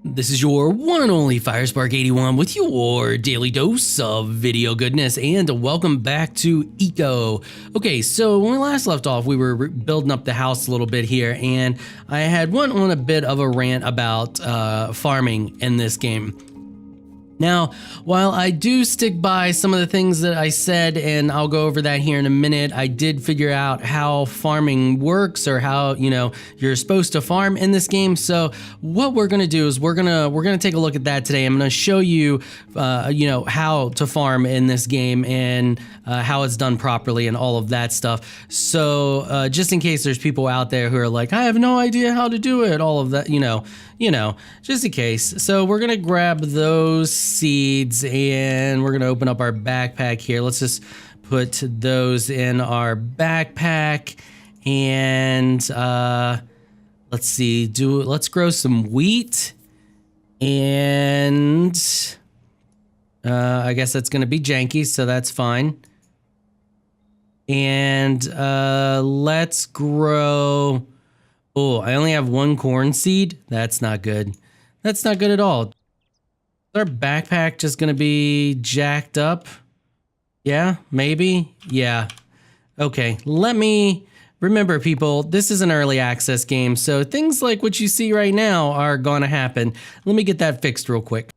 This is your one and only Firespark81 with your daily dose of video goodness, and welcome back to Eco. Okay, so when we last left off, we were building up the house a little bit here, and I had went on a bit of a rant about farming in this game. Now, while I do stick by some of the things that I said, and I'll go over that here in a minute, I did figure out how farming works, or how, you're supposed to farm in this game. So what we're gonna do is we're gonna take a look at that today. I'm gonna show you, how to farm in this game, and how it's done properly and all of that stuff. So just in case there's people out there who are like, I have no idea how to do it, all of that, just in case. So we're gonna grab those seeds and we're gonna open up our backpack here. Let's just put those in our backpack, and let's see, let's grow some wheat, and I guess that's gonna be janky, so that's fine. And let's grow. Oh, I only have one corn seed. That's not good. That's not good at all. Is our backpack just gonna be jacked up? Yeah, maybe. Yeah. Okay, remember, people, this is an early access game, so things like what you see right now are gonna happen. Let me get that fixed real quick.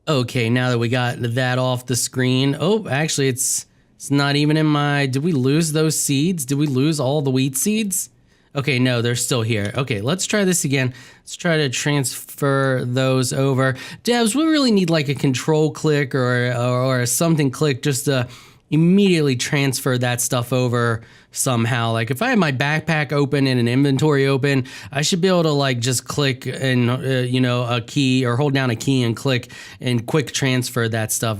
Okay, now that we got that off the screen. Oh, actually, it's not even in my... Did we lose those seeds? Did we lose all the wheat seeds? Okay, no, they're still here. Okay, let's try this again. Let's try to transfer those over. Devs, we really need like a control click or a something click just to immediately transfer that stuff over somehow. Like if I have my backpack open and an inventory open, I should be able to like just click and, a key, or hold down a key and click and quick transfer that stuff.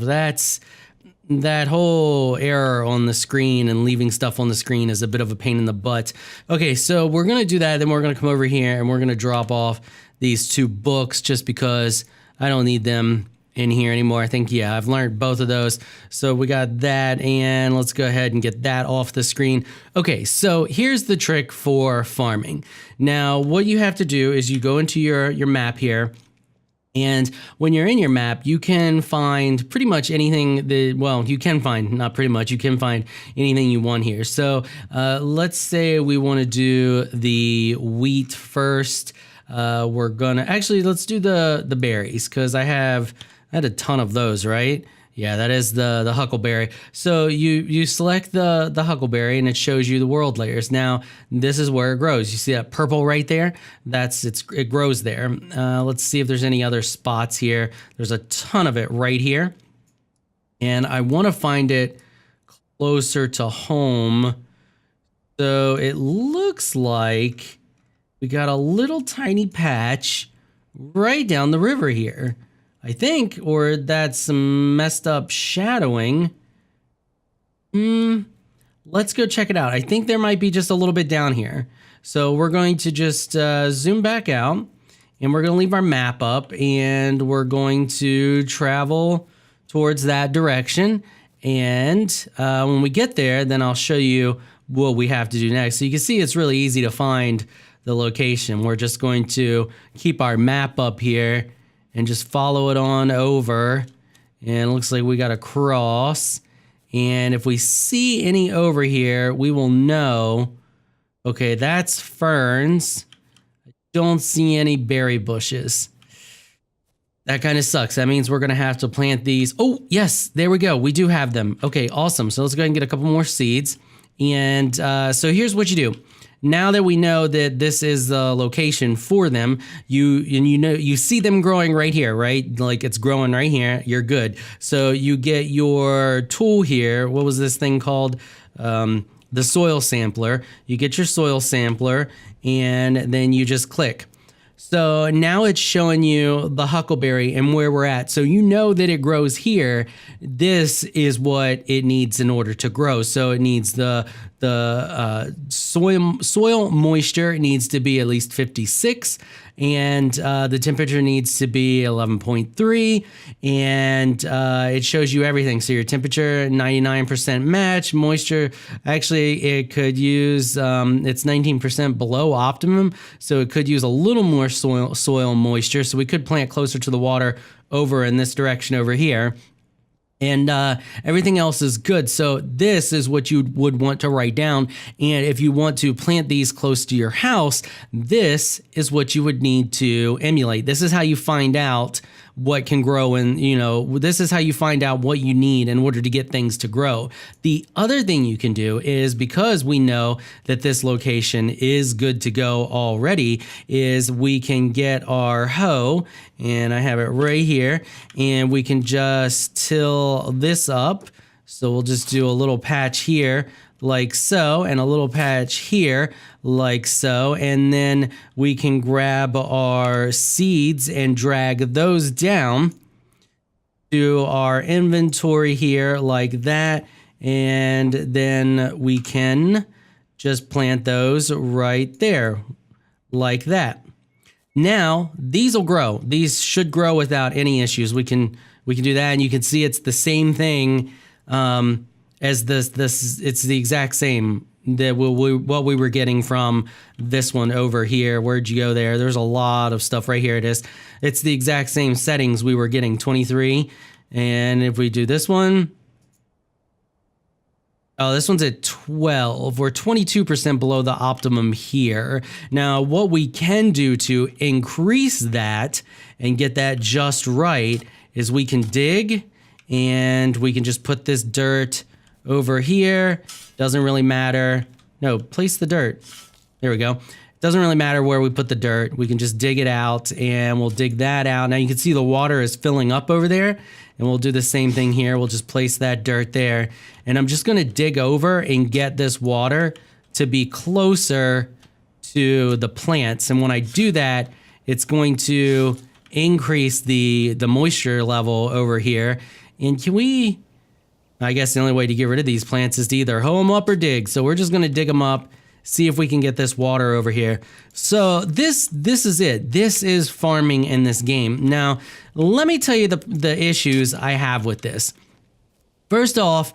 That whole error on the screen and leaving stuff on the screen is a bit of a pain in the butt. Okay, so we're gonna do that, then we're gonna come over here and we're gonna drop off these two books just because I don't need them in here anymore. I think, yeah, I've learned both of those. So we got that, and let's go ahead and get that off the screen. Okay, so here's the trick for farming. Now, what you have to do is you go into your map here, and when you're in your map, you can find pretty much anything you can find, not pretty much, you can find anything you want here. So let's say we want to do the wheat first. Let's do the berries, because I had a ton of those, right? Yeah, that is the huckleberry. So you select the huckleberry, and it shows you the world layers. Now, this is where it grows. You see that purple right there? It grows there. Let's see if there's any other spots here. There's a ton of it right here. And I want to find it closer to home. So it looks like we got a little tiny patch right down the river here, I think, or that's some messed up shadowing. Let's go check it out. I think there might be just a little bit down here. So we're going to just zoom back out, and we're going to leave our map up, and we're going to travel towards that direction. And when we get there, then I'll show you what we have to do next. So you can see it's really easy to find the location. We're just going to keep our map up here and just follow it on over, and it looks like we got a cross. And if we see any over here, we will know, okay, that's ferns. I don't see any berry bushes. That kind of sucks. That means we're gonna have to plant these. Oh, yes, there we go. We do have them. Okay, awesome. So let's go ahead and get a couple more seeds. And so here's what you do. Now that we know that this is the location for them, you see them growing right here, right? Like it's growing right here. You're good. So you get your tool here. What was this thing called? The soil sampler. You get your soil sampler, and then you just click. So now it's showing you the huckleberry and where we're at. So you know that it grows here. This is what it needs in order to grow. So it needs the soil moisture needs to be at least 56, and the temperature needs to be 11.3, and it shows you everything. So your temperature 99% match, moisture actually it could use it's 19% below optimum, so it could use a little more soil moisture. So we could plant closer to the water over in this direction over here. And everything else is good. So this is what you would want to write down. And if you want to plant these close to your house, this is what you would need to emulate. This is how you find out what can grow, and this is how you find out what you need in order to get things to grow. The other thing you can do is, because we know that this location is good to go already, is we can get our hoe, and I have it right here, and we can just till this up. So we'll just do a little patch here like so, and a little patch here like so, and then we can grab our seeds and drag those down to our inventory here like that, and then we can just plant those right there like that. Now these will grow. These should grow without any issues. We can do that, and you can see it's the same thing as this. It's the exact same that what we were getting from this one over here. Where'd you go there? There's a lot of stuff right here. It is. It's the exact same settings we were getting, 23. And if we do this one, oh, this one's at 12. We're 22% below the optimum here. Now, what we can do to increase that and get that just right is we can dig, and we can just put this dirt over here. Doesn't really matter. No, place the dirt. There we go. Doesn't really matter where we put the dirt. We can just dig it out, and we'll dig that out. Now you can see the water is filling up over there, and we'll do the same thing here. We'll just place that dirt there, and I'm just going to dig over and get this water to be closer to the plants. And when I do that, it's going to increase the moisture level over here. And can we, I guess the only way to get rid of these plants is to either hoe them up or dig. So we're just going to dig them up, see if we can get this water over here. So this is it. This is farming in this game. Now, let me tell you the issues I have with this. First off,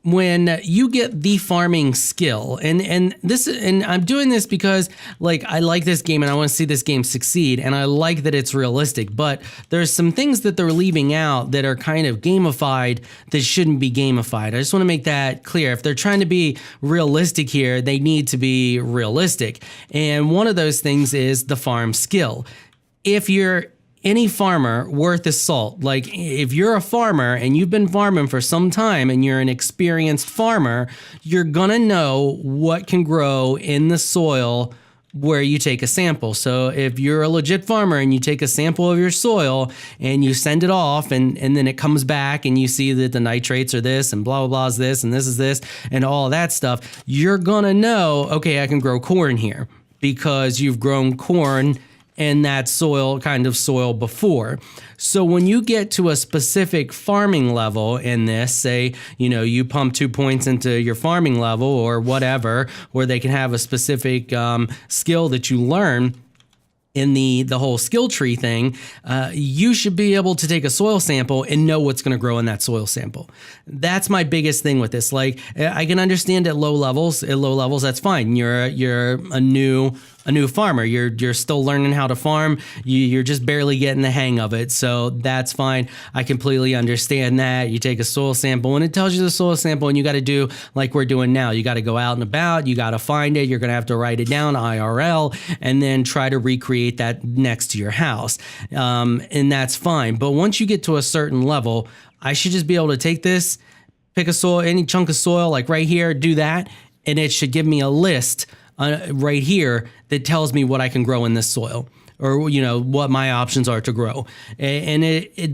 when you get the farming skill, and I'm doing this because I like this game and I want to see this game succeed, and I like that it's realistic, but there's some things that they're leaving out that are kind of gamified that shouldn't be gamified. I just want to make that clear. If they're trying to be realistic here, they need to be realistic. And one of those things is the farm skill. If you're any farmer worth his salt, if you're a farmer and you've been farming for some time and you're an experienced farmer, you're gonna know what can grow in the soil where you take a sample. So if you're a legit farmer and you take a sample of your soil and you send it off, and then it comes back and you see that the nitrates are this and blah, blah, blah is this and this is this and all of that stuff, you're gonna know, okay, I can grow corn here because you've grown corn in that kind of soil before. So when you get to a specific farming level in this, say, you pump 2 points into your farming level or whatever, or they can have a specific skill that you learn in the whole skill tree thing, you should be able to take a soil sample and know what's going to grow in that soil sample. That's my biggest thing with this. I can understand at low levels, that's fine. You're a new farmer. You're still learning how to farm. You're just barely getting the hang of it. So that's fine. I completely understand that. You take a soil sample and it tells you the soil sample, and you got to do like we're doing now. You got to go out and about. You got to find it. You're going to have to write it down IRL and then try to recreate that next to your house. And that's fine. But once you get to a certain level, I should just be able to take this, pick any chunk of soil like right here, do that, and it should give me a list right here that tells me what I can grow in this soil, or what my options are to grow, and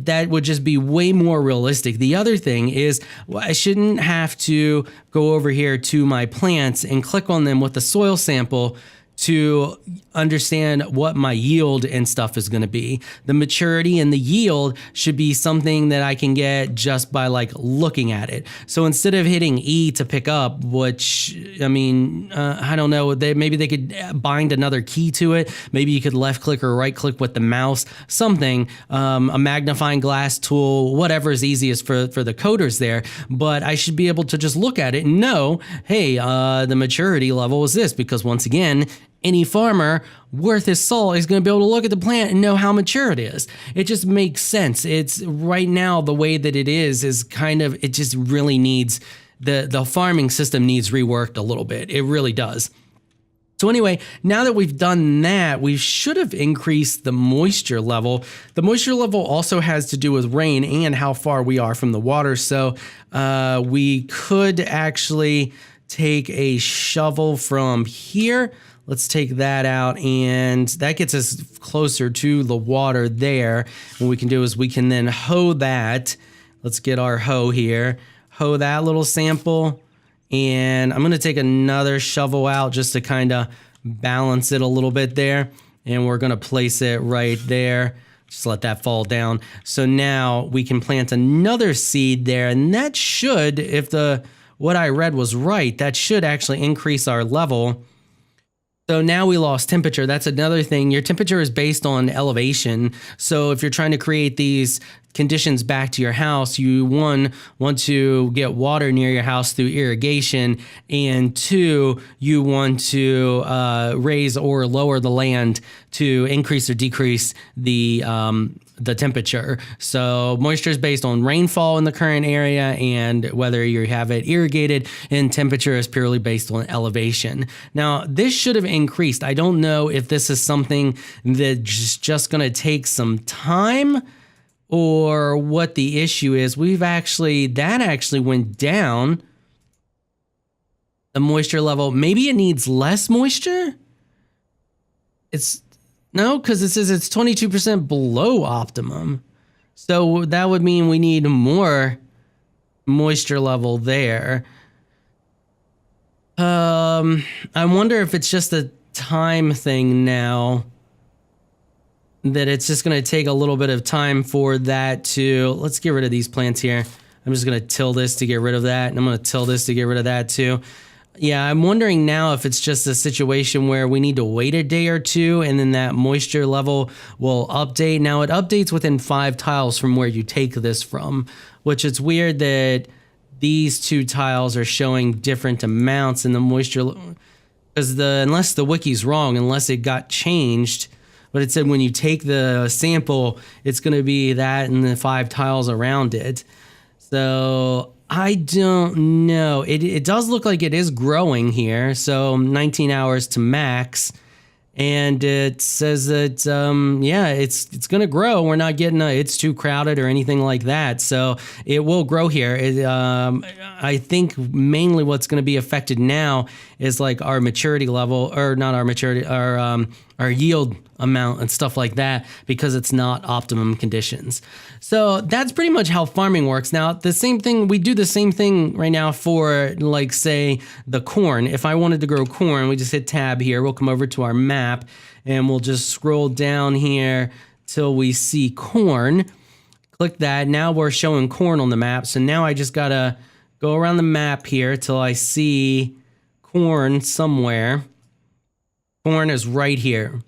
that would just be way more realistic. The other thing is, I shouldn't have to go over here to my plants and click on them with the soil sample to understand what my yield and stuff is going to be. The maturity and the yield should be something that I can get just by like looking at it. So instead of hitting E to pick up, which I mean, I don't know, maybe they could bind another key to it. Maybe you could left click or right click with the mouse, something, a magnifying glass tool, whatever is easiest for the coders there. But I should be able to just look at it and know, hey, the maturity level is this, because once again, any farmer worth his salt is going to be able to look at the plant and know how mature it is. It just makes sense. It's right now the way that it is kind of, it just really needs, the farming system needs reworked a little bit. It really does. So anyway, now that we've done that, we should have increased the moisture level. The moisture level also has to do with rain and how far we are from the water. So we could actually take a shovel from here. Let's take that out, and that gets us closer to the water there. What we can do is we can then hoe that. Let's get our hoe here. Hoe that little sample, and I'm gonna take another shovel out just to kind of balance it a little bit there. And we're gonna place it right there. Just let that fall down. So now we can plant another seed there, and that should, if what I read was right, that should actually increase our level. So now we lost temperature. That's another thing. Your temperature is based on elevation. So if you're trying to create these conditions back to your house, you want to get water near your house through irrigation, and two, you want to raise or lower the land to increase or decrease the temperature. So moisture is based on rainfall in the current area and whether you have it irrigated, and temperature is purely based on elevation. Now, this should have increased. I don't know if this is something that's just going to take some time or what the issue is. That actually went down, the moisture level. Maybe it needs less moisture? No, because it says it's 22% below optimum. So that would mean we need more moisture level there. I wonder if it's just a time thing now, that it's just going to take a little bit of time for that to, let's get rid of these plants here. I'm just going to till this to get rid of that, and I'm going to till this to get rid of that too. Yeah, I'm wondering now if it's just a situation where we need to wait a day or two and then that moisture level will update. Now it updates within 5 tiles from where you take this from, which it's weird that these 2 tiles are showing different amounts in the moisture, because unless the wiki's wrong, unless it got changed, but it said when you take the sample, it's going to be that and the 5 tiles around it. So I don't know. It does look like it is growing here. So 19 hours to max. And it says that, yeah, it's going to grow. We're not getting it's too crowded or anything like that. So it will grow here. I think mainly what's going to be affected now is like our maturity level, or not our maturity, our yield amount and stuff like that, because it's not optimum conditions. So that's pretty much how farming works. Now, the same thing, we do the same thing right now for, like, say, the corn. If I wanted to grow corn, we just hit tab here. We'll come over to our map and we'll just scroll down here till we see corn. Click that. Now we're showing corn on the map. So now I just gotta go around the map here till I see corn somewhere. Corn is right here.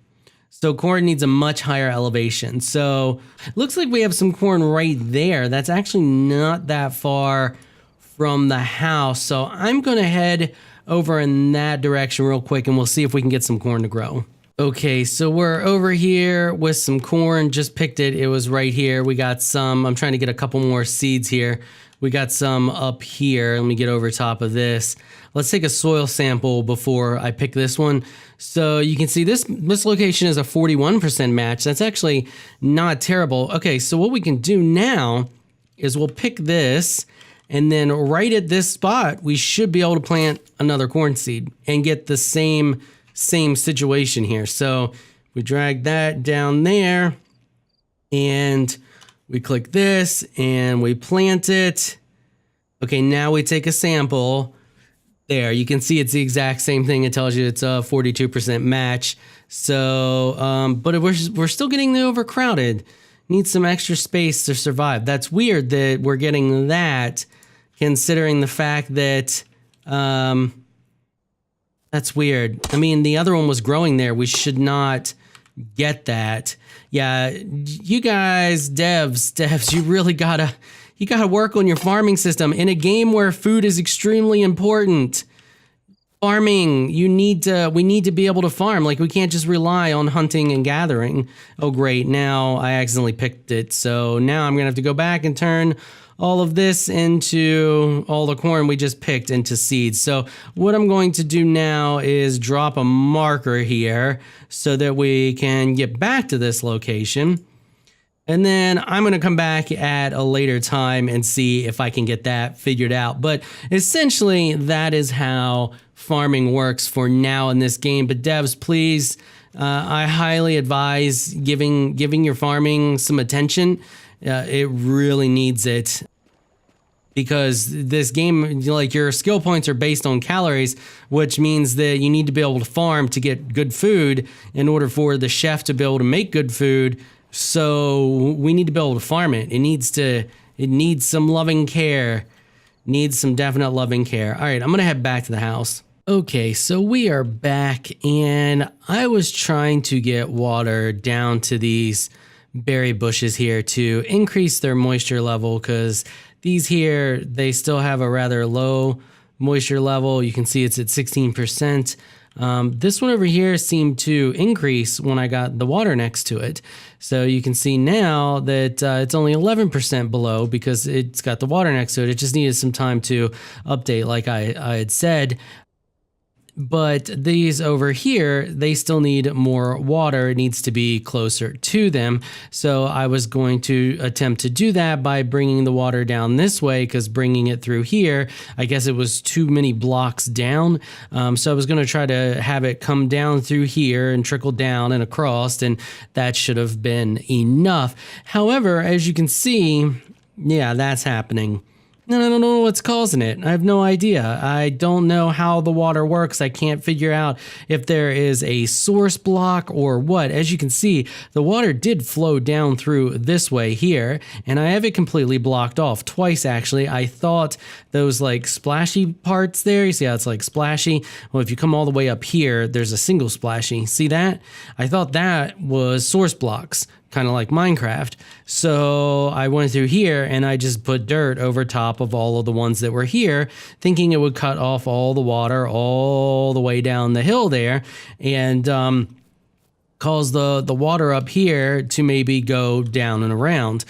So corn needs a much higher elevation. So looks like we have some corn right there. That's actually not that far from the house. So I'm gonna head over in that direction real quick and we'll see if we can get some corn to grow. Okay, so we're over here with some corn. Just picked it. It was right here. We got some. I'm trying to get a couple more seeds here. We got some up here. Let me get over top of this. Let's take a soil sample before I pick this one. So you can see this location is a 41% match. That's actually not terrible. Okay, so what we can do now is we'll pick this, and then right at this spot, we should be able to plant another corn seed and get the same situation here. So we drag that down there and we click this and we plant it. Okay, now we take a sample. There, you can see it's the exact same thing. It tells you it's a 42% match. So, but we're still getting overcrowded. Need some extra space to survive. That's weird that we're getting that, considering the fact that, that's weird. I mean, the other one was growing there. We should not get that. Yeah, you guys, devs, you really gotta work on your farming system in a game where food is extremely important. Farming, we need to be able to farm. Like, we can't just rely on hunting and gathering. Oh, great. Now I accidentally picked it. So now I'm going to have to go back and turn all of this into all the corn we just picked into seeds. So what I'm going to do now is drop a marker here so that we can get back to this location. And then I'm going to come back at a later time and see if I can get that figured out. But essentially, that is how farming works for now in this game. But devs, please, I highly advise giving your farming some attention. It really needs it. Because this game, like, your skill points are based on calories, which means that you need to be able to farm to get good food in order for the chef to be able to make good food. So we need to be able to farm it. It needs some loving care. Needs some definite loving care. All right, I'm gonna head back to the house. Okay, so we are back, and I was trying to get water down to these berry bushes here to increase their moisture level, because these here, they still have a rather low moisture level. You can see it's at 16%. This one over here seemed to increase when I got the water next to it. So you can see now that it's only 11% below because it's got the water next to it. It just needed some time to update, like I had said. But these over here, they still need more water. It needs to be closer to them. So I was going to attempt to do that by bringing the water down this way, because bringing it through here, I guess it was too many blocks down. So I was going to try to have it come down through here and trickle down and across, and that should have been enough. However, as you can see, yeah, that's happening. And I don't know what's causing it. I have no idea. I don't know how the water works. I can't figure out if there is a source block or what. As you can see, the water did flow down through this way here, and I have it completely blocked off twice, actually. I thought those like splashy parts there, you see how it's like splashy? Well, if you come all the way up here, there's a single splashy. See that? I thought that was source blocks, kind of like Minecraft. So I went through here and I just put dirt over top of all of the ones that were here, thinking it would cut off all the water all the way down the hill there, and cause the water up here to maybe go down and around.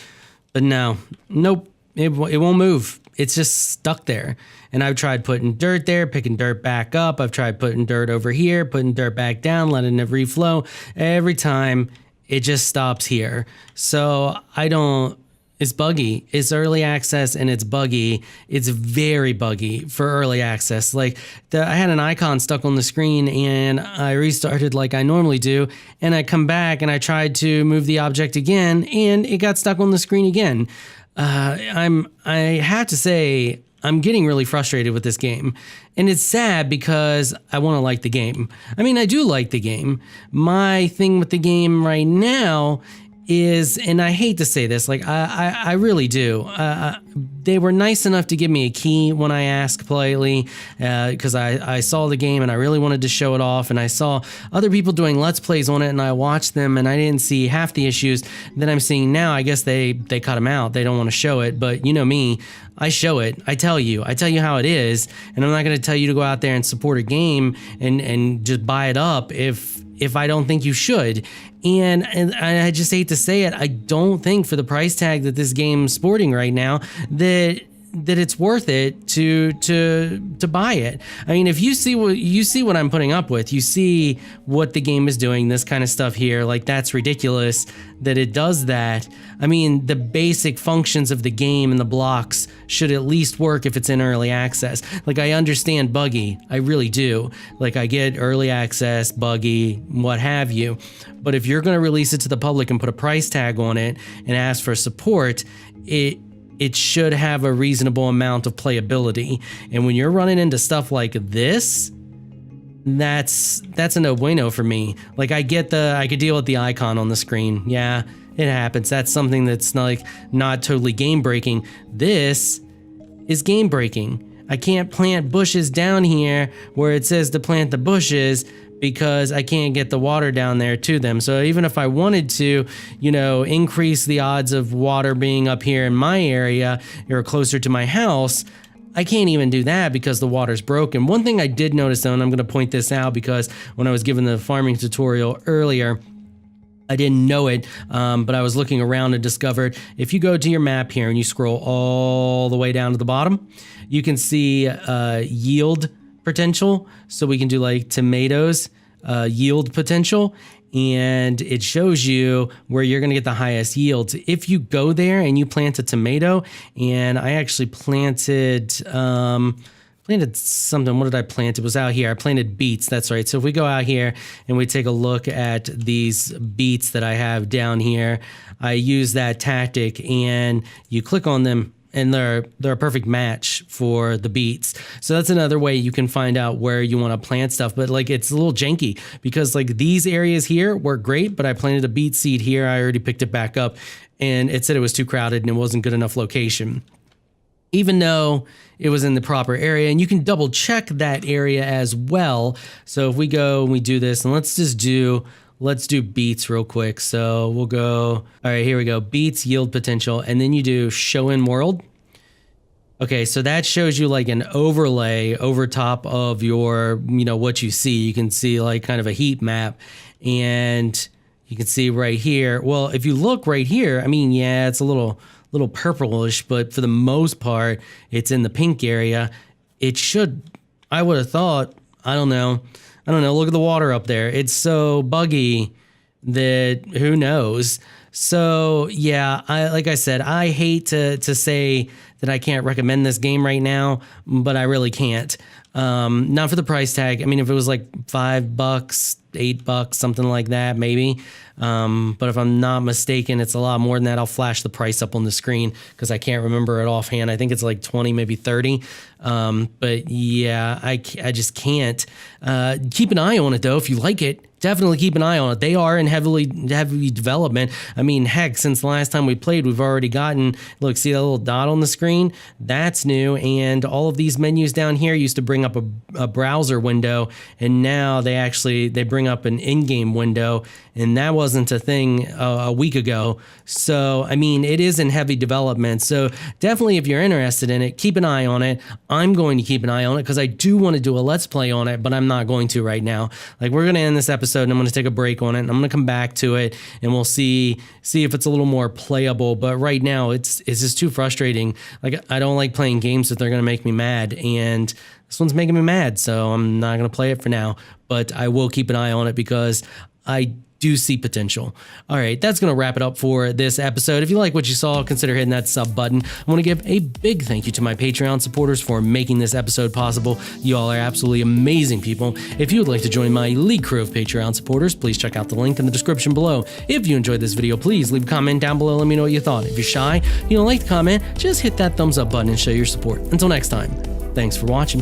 But no, nope, it won't move. It's just stuck there. And I've tried putting dirt there, picking dirt back up. I've tried putting dirt over here, putting dirt back down, letting it reflow. Every time it just stops here. So it's buggy. It's early access and it's buggy. It's very buggy for early access. Like, I had an icon stuck on the screen and I restarted like I normally do. And I come back and I tried to move the object again and it got stuck on the screen again. I have to say, I'm getting really frustrated with this game, and it's sad because I want to like the game. I mean, I do like the game. My thing with the game right now is, and I hate to say this, like I really do. They were nice enough to give me a key when I asked politely, because I saw the game and I really wanted to show it off, and I saw other people doing Let's Plays on it, and I watched them, and I didn't see half the issues that I'm seeing now. I guess they cut them out. They don't want to show it, but you know me, I show it. I tell you how it is, and I'm not going to tell you to go out there and support a game and just buy it up if I don't think you should. And I just hate to say it, I don't think for the price tag that this game's sporting right now that it's worth it to buy it. I mean, if you see what I'm putting up with, you see what the game is doing, this kind of stuff here, like that's ridiculous that it does that. I mean, the basic functions of the game and the blocks should at least work if it's in early access. Like, I understand buggy, I really do. Like, I get early access, buggy, what have you. But if you're going to release it to the public and put a price tag on it and ask for support, it should have a reasonable amount of playability. And when you're running into stuff like this, that's a no bueno for me. Like, I could deal with the icon on the screen. Yeah, it happens. That's something that's not totally game breaking. This is game breaking. I can't plant bushes down here where it says to plant the bushes because I can't get the water down there to them. So even if I wanted to, increase the odds of water being up here in my area or closer to my house, I can't even do that because the water's broken. One thing I did notice, though, and I'm going to point this out because when I was given the farming tutorial earlier, I didn't know it, but I was looking around and discovered if you go to your map here and you scroll all the way down to the bottom, you can see yield potential. So we can do like tomatoes, yield potential, and it shows you where you're going to get the highest yields. If you go there and you plant a tomato, and I actually planted something. What did I plant? It was out here. I planted beets. That's right. So if we go out here and we take a look at these beets that I have down here, I use that tactic, and you click on them, and they're a perfect match for the beets. So that's another way you can find out where you want to plant stuff. But it's a little janky because these areas here work great, but I planted a beet seed here. I already picked it back up, and it said it was too crowded and it wasn't good enough location, even though it was in the proper area. And you can double check that area as well. So if we go and we do this, and let's do beets real quick. So we'll go, all right, here we go. Beets yield potential. And then you do show in world. Okay, so that shows you an overlay over top of your, what you see. You can see kind of a heat map, and you can see right here. Well, if you look right here, yeah, it's a little purplish, but for the most part, it's in the pink area. It should, I would have thought, I don't know. Look at the water up there. It's so buggy that who knows. So yeah, like I said, I hate to say that I can't recommend this game right now, but I really can't. Not for the price tag. If it was $5, $8, something like that, maybe. But if I'm not mistaken, it's a lot more than that. I'll flash the price up on the screen because I can't remember it offhand. I think it's 20, maybe 30. But yeah, I just can't. Keep an eye on it though. If you like it, definitely keep an eye on it. They are in heavy development. Heck, since the last time we played, we've already gotten, look, see that little dot on the screen? That's new. And all of these menus down here used to bring up a browser window, and now they bring up an in-game window, and that wasn't a thing a week ago. So, it is in heavy development. So definitely, if you're interested in it, keep an eye on it. I'm going to keep an eye on it because I do want to do a Let's Play on it, but I'm not going to right now. We're going to end this episode, and I'm going to take a break on it, and I'm going to come back to it, and we'll see if it's a little more playable. But right now, it's just too frustrating. I don't like playing games that they're going to make me mad, and this one's making me mad, so I'm not going to play it for now. But I will keep an eye on it because I do see potential. All right, that's going to wrap it up for this episode. If you like what you saw, consider hitting that sub button. I want to give a big thank you to my Patreon supporters for making this episode possible. You all are absolutely amazing people. If you would like to join my elite crew of Patreon supporters, please check out the link in the description below. If you enjoyed this video, please leave a comment down below. Let me know what you thought. If you're shy, you don't like to comment, just hit that thumbs up button and show your support. Until next time, thanks for watching.